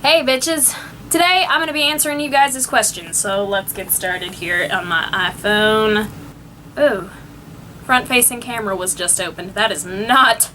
Hey bitches! Today I'm gonna be answering you guys' questions, so let's get started here on my iPhone. Ooh, front-facing camera was just opened. That is not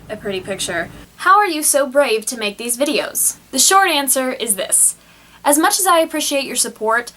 a pretty picture. How are you so brave to make these videos? The short answer is this. As much as I appreciate your support,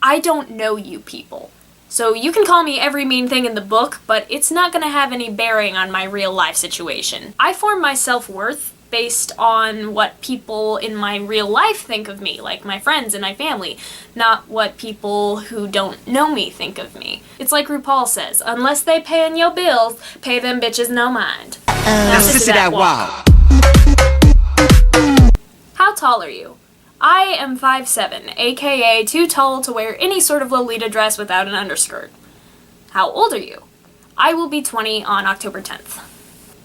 I don't know you people. So you can call me every mean thing in the book, but it's not gonna have any bearing on my real life situation. I form my self-worth based on what people in my real life think of me, like my friends and my family, not what people who don't know me think of me. It's like RuPaul says, unless they payin' your bills, pay them bitches no mind. Now sit to that walk. How tall are you? I am 5'7", aka too tall to wear any sort of Lolita dress without an underskirt. How old are you? I will be 20 on October 10th.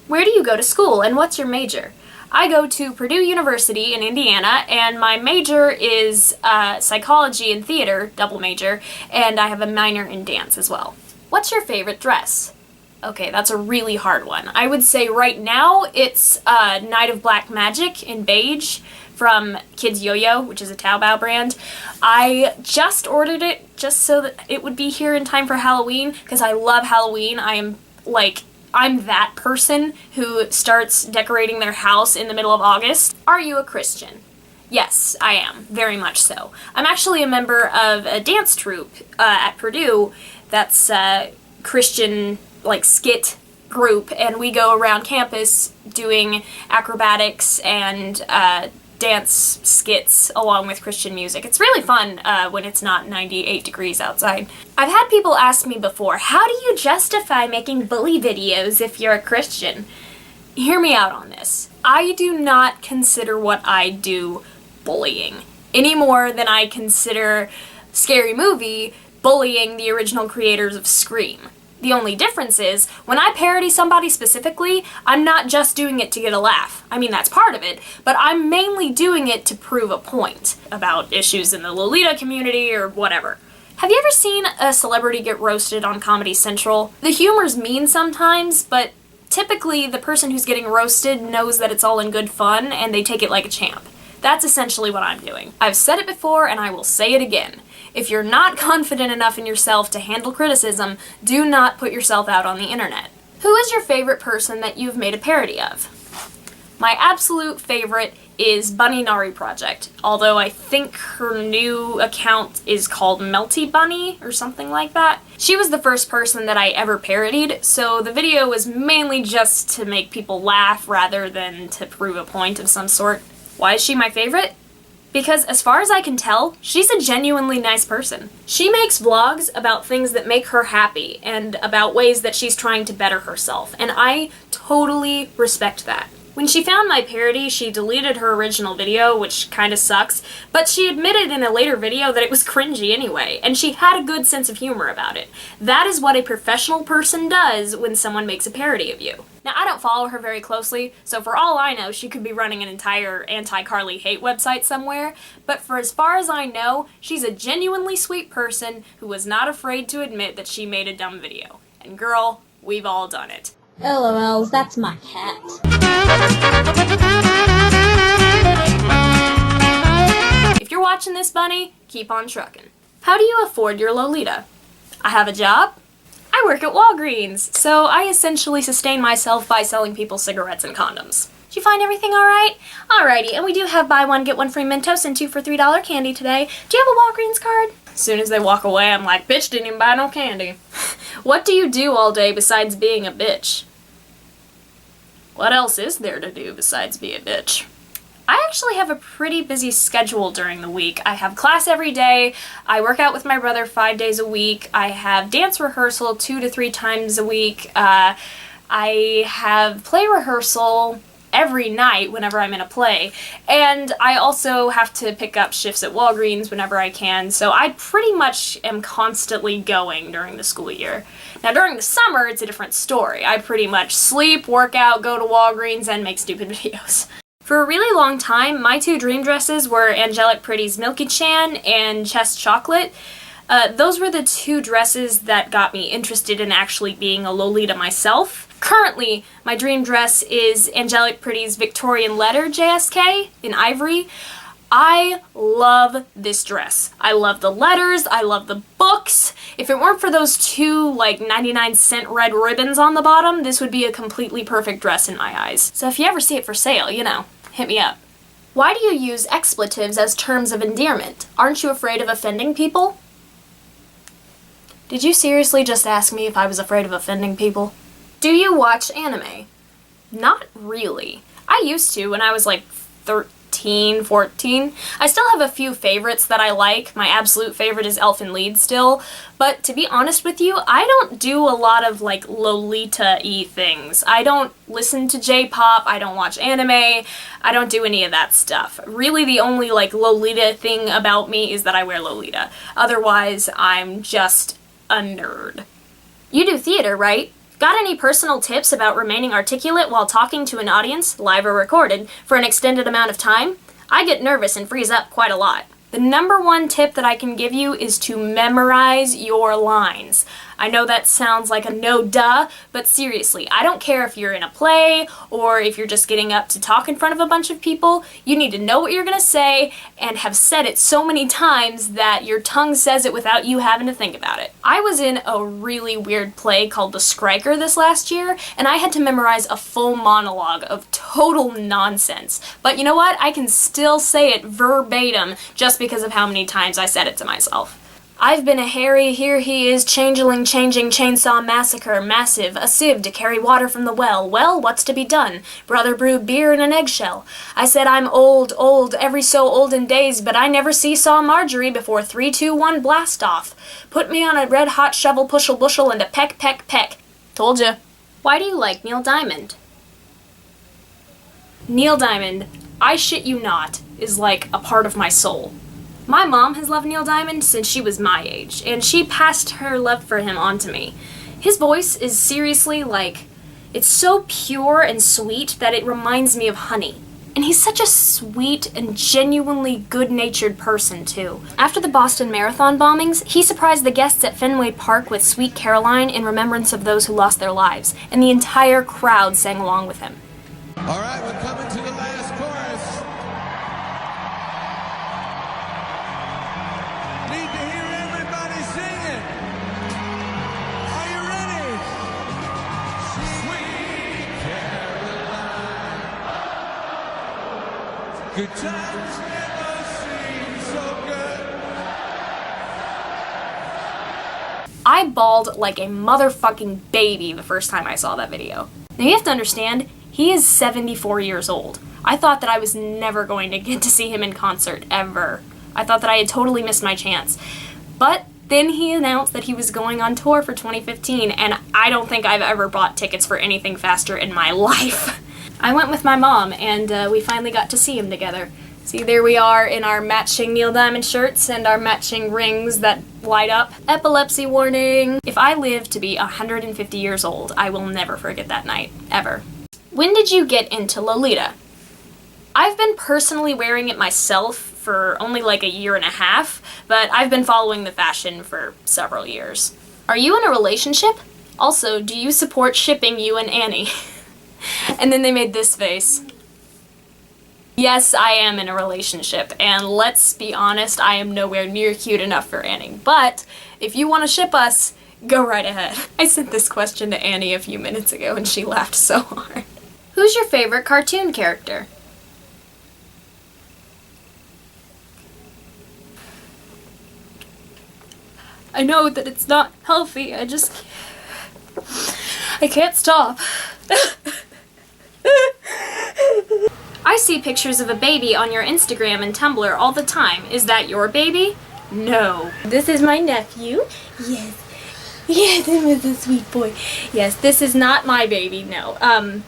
Where do you go to school and what's your major? I go to Purdue University in Indiana, and my major is psychology and theater, double major, and I have a minor in dance as well. What's your favorite dress? Okay, that's a really hard one. I would say right now it's Night of Black Magic in beige from Kids Yo-Yo, which is a Taobao brand. I just ordered it just so that it would be here in time for Halloween, because I love Halloween. I'm that person who starts decorating their house in the middle of August. Are you a Christian? Yes, I am. Very much so. I'm actually a member of a dance troupe at Purdue that's a Christian, skit group, and we go around campus doing acrobatics and dance skits along with Christian music. It's really fun when it's not 98 degrees outside. I've had people ask me before, how do you justify making bully videos if you're a Christian? Hear me out on this. I do not consider what I do bullying, any more than I consider Scary Movie bullying the original creators of Scream. The only difference is, when I parody somebody specifically, I'm not just doing it to get a laugh. I mean, that's part of it, but I'm mainly doing it to prove a point about issues in the Lolita community or whatever. Have you ever seen a celebrity get roasted on Comedy Central? The humor's mean sometimes, but typically the person who's getting roasted knows that it's all in good fun and they take it like a champ. That's essentially what I'm doing. I've said it before and I will say it again. If you're not confident enough in yourself to handle criticism, do not put yourself out on the internet. Who is your favorite person that you've made a parody of? My absolute favorite is Bunny Nari Project, although I think her new account is called Melty Bunny or something like that. She was the first person that I ever parodied, so the video was mainly just to make people laugh rather than to prove a point of some sort. Why is she my favorite? Because as far as I can tell, she's a genuinely nice person. She makes vlogs about things that make her happy and about ways that she's trying to better herself, and I totally respect that. When she found my parody, she deleted her original video, which kinda sucks, but she admitted in a later video that it was cringy anyway, and she had a good sense of humor about it. That is what a professional person does when someone makes a parody of you. Now, I don't follow her very closely, so for all I know, she could be running an entire anti-Carly hate website somewhere, but for as far as I know, she's a genuinely sweet person who was not afraid to admit that she made a dumb video. And girl, we've all done it. LOLs, that's my cat. If you're watching this, Bunny, keep on trucking. How do you afford your Lolita? I have a job. I work at Walgreens, so I essentially sustain myself by selling people cigarettes and condoms. Did you find everything alright? Alrighty, and we do have buy one, get one free Mentos and 2 for $3 candy today. Do you have a Walgreens card? As soon as they walk away, I'm like, bitch, didn't even buy no candy. What do you do all day besides being a bitch? What else is there to do besides be a bitch? I actually have a pretty busy schedule during the week. I have class every day, I work out with my brother 5 days a week, I have dance rehearsal 2 to 3 times a week, I have play rehearsal every night whenever I'm in a play, and I also have to pick up shifts at Walgreens whenever I can, so I pretty much am constantly going during the school year. Now during the summer, it's a different story. I pretty much sleep, work out, go to Walgreens, and make stupid videos. For a really long time, my 2 dream dresses were Angelic Pretty's Milky Chan and Chest Chocolate. Those were the 2 dresses that got me interested in actually being a Lolita myself. Currently, my dream dress is Angelic Pretty's Victorian Letter JSK in ivory. I love this dress. I love the letters, I love the books. If it weren't for those two, like, 99-cent red ribbons on the bottom, this would be a completely perfect dress in my eyes. So if you ever see it for sale, you know, hit me up. Why do you use expletives as terms of endearment? Aren't you afraid of offending people? Did you seriously just ask me if I was afraid of offending people? Do you watch anime? Not really. I used to when I was like 13, 14. I still have a few favorites that I like. My absolute favorite is Elfen Lied still. But to be honest with you, I don't do a lot of like Lolita-y things. I don't listen to J-pop, I don't watch anime, I don't do any of that stuff. Really the only like Lolita thing about me is that I wear Lolita. Otherwise, I'm just a nerd. You do theater, right? Got any personal tips about remaining articulate while talking to an audience, live or recorded, for an extended amount of time? I get nervous and freeze up quite a lot. The number one tip that I can give you is to memorize your lines. I know that sounds like a no duh, but seriously, I don't care if you're in a play or if you're just getting up to talk in front of a bunch of people, you need to know what you're gonna say and have said it so many times that your tongue says it without you having to think about it. I was in a really weird play called The Skriker this last year, and I had to memorize a full monologue of total nonsense. But you know what? I can still say it verbatim just because of how many times I said it to myself. I've been a Harry, here he is, changeling, changing, chainsaw massacre, massive, a sieve to carry water from the well, what's to be done? Brother brewed beer in an eggshell. I said I'm old, every so olden days, but I never saw Marjorie before 3, 2, 1 blast off. Put me on a red hot shovel, pushel bushel, and a peck, peck, peck. Told ya. Why do you like Neil Diamond? Neil Diamond, I shit you not, is like a part of my soul. My mom has loved Neil Diamond since she was my age, and she passed her love for him on to me. His voice is seriously like, it's so pure and sweet that it reminds me of honey. And he's such a sweet and genuinely good-natured person, too. After the Boston Marathon bombings, he surprised the guests at Fenway Park with Sweet Caroline in remembrance of those who lost their lives, and the entire crowd sang along with him. All right, we're coming to the last chorus. Need to hear everybody singing. Are you ready? Sweet Caroline. Good times never seem so good. I bawled like a motherfucking baby the first time I saw that video. Now you have to understand, he is 74 years old. I thought that I was never going to get to see him in concert, ever. I thought that I had totally missed my chance. But then he announced that he was going on tour for 2015, and I don't think I've ever bought tickets for anything faster in my life. I went with my mom, and we finally got to see him together. See, there we are in our matching Neil Diamond shirts and our matching rings that light up. Epilepsy warning! If I live to be 150 years old, I will never forget that night, ever. When did you get into Lolita? I've been personally wearing it myself for only like a year and a half, but I've been following the fashion for several years. Are you in a relationship? Also, do you support shipping you and Annie? And then they made this face. Yes, I am in a relationship, and let's be honest, I am nowhere near cute enough for Annie. But if you want to ship us, go right ahead. I sent this question to Annie a few minutes ago, and she laughed so hard. Who's your favorite cartoon character? I know that it's not healthy, I can't stop. I see pictures of a baby on your Instagram and Tumblr all the time. Is that your baby? No. This is my nephew. Yes. Yes, him is a sweet boy. Yes, this is not my baby, no.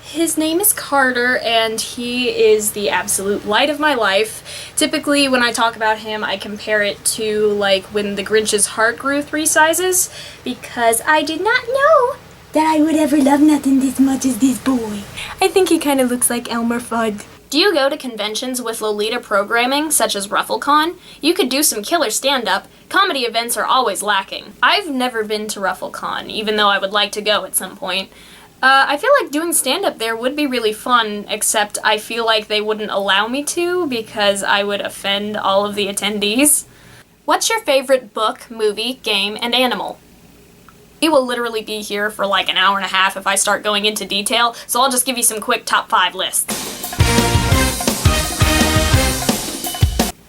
His name is Carter, and he is the absolute light of my life. Typically, when I talk about him, I compare it to, like, when the Grinch's heart grew 3 sizes, because I did not know that I would ever love nothing this much as this boy. I think he kind of looks like Elmer Fudd. Do you go to conventions with Lolita programming, such as RuffleCon? You could do some killer stand-up. Comedy events are always lacking. I've never been to RuffleCon, even though I would like to go at some point. I feel like doing stand-up there would be really fun, except I feel like they wouldn't allow me to because I would offend all of the attendees. What's your favorite book, movie, game, and animal? We will literally be here for like an hour and a half if I start going into detail, so I'll just give you some quick top 5 lists.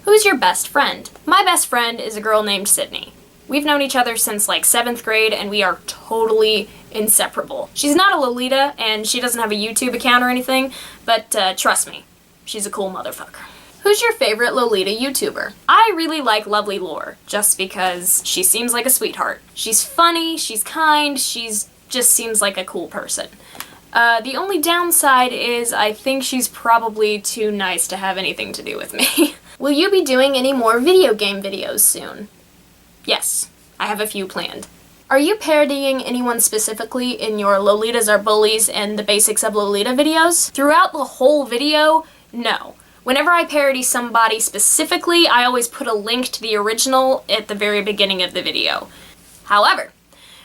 Who's your best friend? My best friend is a girl named Sydney. We've known each other since like 7th grade and we are totally inseparable. She's not a Lolita and she doesn't have a YouTube account or anything, but trust me, she's a cool motherfucker. Who's your favorite Lolita YouTuber? I really like Lovely Lore, just because she seems like a sweetheart. She's funny, she's kind, just seems like a cool person. The only downside is I think she's probably too nice to have anything to do with me. Will you be doing any more video game videos soon? Yes, I have a few planned. Are you parodying anyone specifically in your Lolitas Are Bullies and the Basics of Lolita videos? Throughout the whole video, no. Whenever I parody somebody specifically, I always put a link to the original at the very beginning of the video. However,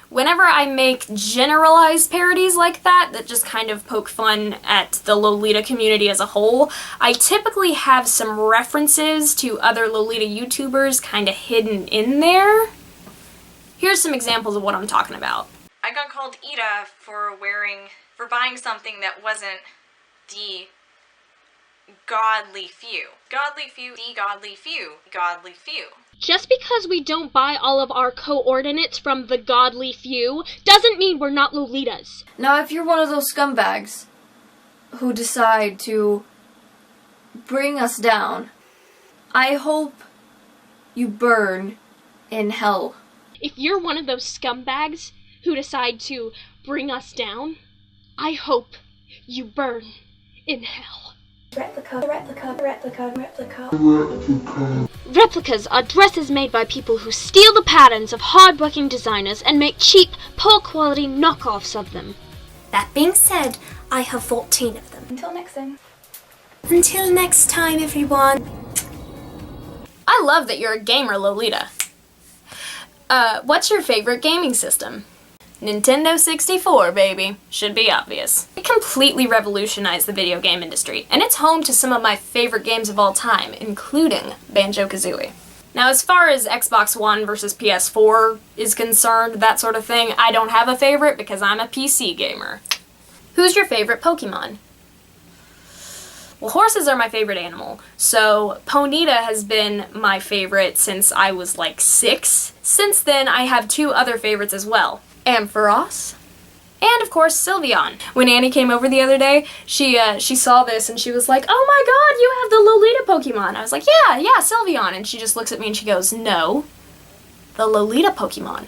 whenever I make generalized parodies like that just kind of poke fun at the Lolita community as a whole, I typically have some references to other Lolita YouTubers kind of hidden in there. Here's some examples of what I'm talking about. I got called Ida for buying something that wasn't the godly few. Godly few, the godly few, godly few. Just because we don't buy all of our coordinates from the godly few doesn't mean we're not Lolitas. Now, if you're one of those scumbags who decide to bring us down, I hope you burn in hell. If you're one of those scumbags who decide to bring us down, I hope you burn in hell. Replicas are dresses made by people who steal the patterns of hard-working designers and make cheap, poor-quality knockoffs of them. That being said, I have 14 of them. Until next time. Until next time, everyone. I love that you're a gamer, Lolita. What's your favorite gaming system? Nintendo 64, baby. Should be obvious. It completely revolutionized the video game industry, and it's home to some of my favorite games of all time, including Banjo-Kazooie. Now, as far as Xbox One versus PS4 is concerned, that sort of thing, I don't have a favorite because I'm a PC gamer. Who's your favorite Pokemon? Well, horses are my favorite animal, so Ponyta has been my favorite since I was like 6. Since then, I have 2 other favorites as well. Ampharos, and of course Sylveon. When Annie came over the other day, she saw this and she was like, "Oh my god, you have the Lolita Pokemon." I was like, yeah, Sylveon. And she just looks at me and she goes, "No, the Lolita Pokemon."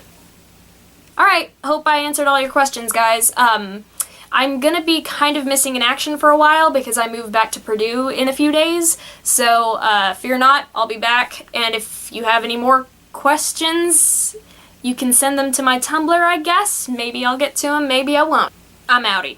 Alright, hope I answered all your questions, guys. I'm gonna be kind of missing in action for a while because I moved back to Purdue in a few days, so fear not, I'll be back. And if you have any more questions, you can send them to my Tumblr, I guess. Maybe I'll get to them, maybe I won't. I'm outie.